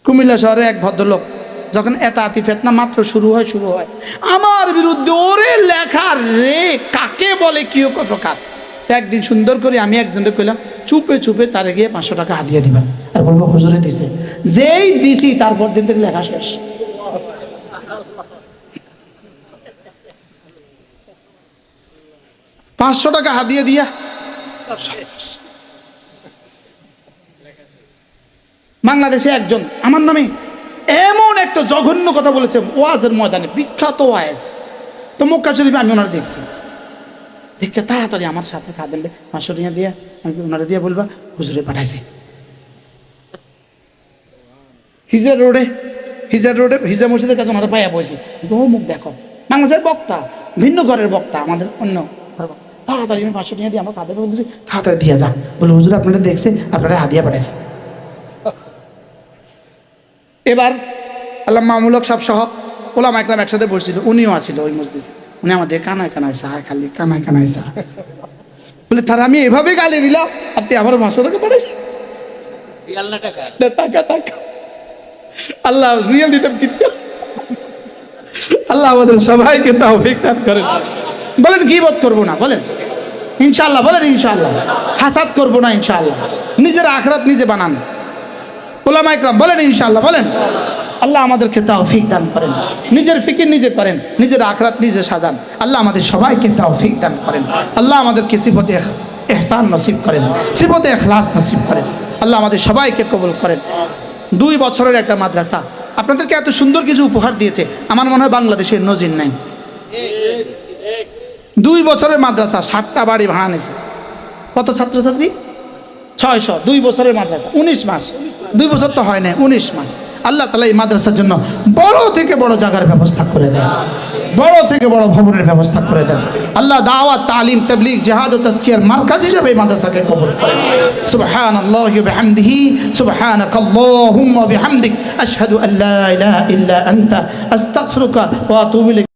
কুমিল্লা শহরে এক ভদ্রলোক যখন এতাতি ফেতনা মাত্র শুরু হয় আমার বিরুদ্ধে ওরে লেখা রে কাকে বলে কি প্রকার। একদিন সুন্দর করে আমি একজনকে কইলাম চুপে চুপে তারে গিয়ে 500 টাকা হাদিয়া দিবেন আর বলবো হুজুরে দিছে। যেই দিছি তারপর দিন থেকে লেখা শেষ। $500 টাকা হাদিয়া দিয়া বাংলাদেশে একজন আমার নামে এমন একটা জঘন্য কথা বলেছে ওয়াজের ময়দানে, বিখ্যাত ওয়াজ। তো মক্কা শরীফে আমি ওনারা দেখছি, দেখে তাড়াতাড়ি আমার সাথে কাঁদেন 500 টাকা দিয়ে আমি ওনারা দিয়ে বলবা হুজুরে পাঠাইছে। হিজরা রোডে হিজরা মসজিদের কাছে ওনারা পাইয়া বসে মুখ দেখো বাংলাদেশের বক্তা, ভিন্ন ঘরের বক্তা, আমাদের অন্য তাড়াতাড়ি আমি 500 টাকা দিয়ে আমার কাঁদে বলছি তাড়াতাড়ি দিয়ে যান, বলে হুজুরে আপনারা দেখছে আপনারা হাদিয়া পাঠাইছে। এবার আল্লাহ মামুলক সব সহ ওলামা একরাম একসাথে বসছিল, উনিও আসছিল ওই মসজিদে। উনি আমাদের কানায় কানায় সাহা খালি কানায় কানায় সাহা বলে তার আমি এভাবে গালি দিলাম আর তুই আবার 500 টাকা পাঠাইছি। টাকা টাকা আল্লাহ রিয়েল দিতাম কিন্তু আল্লাহ আমাদের সবাইকে তৌফিক দান করেন। বলেন গীবত করবো না, বলেন ইনশাআল্লাহ, বলেন ইনশাআল্লাহ। হাসাদ করবো না ইনশাআল্লাহ। নিজের আখরাত নিজে বানান ওলামা ইকরাম, বলেন ইনশাআল্লাহ, বলেন। আল্লাহ আমাদেরকে তৌফিক দান করেন, নিজের ফিকির নিজে করেন, নিজের আখরাত নিজে সাজান। আল্লাহ আমাদের সবাইকে তৌফিক দান করেন। আল্লাহ আমাদেরকে সিফতে ইহসান নসিব করেন, সিফতে ইখলাস নসিব করেন। আল্লাহ আমাদের সবাইকে কবুল করেন। 2 বছরের একটা মাদ্রাসা আপনাদেরকে এত সুন্দর কিছু উপহার দিয়েছে, আমার মনে হয় বাংলাদেশের নজির নাই। 2 বছরের মাদ্রাসা 7টা বাড়ি ভাড়া নিয়েছে। কত ছাত্রছাত্রী? 600। 2 বছরের মাদ্রাসা, 19 মাস। 2 বছর তো হয় না, 19 মাস। আল্লাহ তাআলা এই মাদ্রাসার জন্য বড় থেকে বড় জায়গার ব্যবস্থা করে দেন, বড় থেকে বড় ভবনের ব্যবস্থা করে দেন। আল্লাহ দাওয়াত তালিম তাবলীগ জিহাদ ও তাজকিয়ার মারকাজ হিসেবে এই মাদ্রাসাকে কবুল করেন। সুবহানাল্লাহি ওয়া বিহামদিহি সুবহানাকাল্লাহুম্মা ওয়া বিহামদিক আশহাদু আল্লা ইলাহা ইল্লা আনতা আস্তাগফিরুকা ওয়া আতুবু ইলাইক।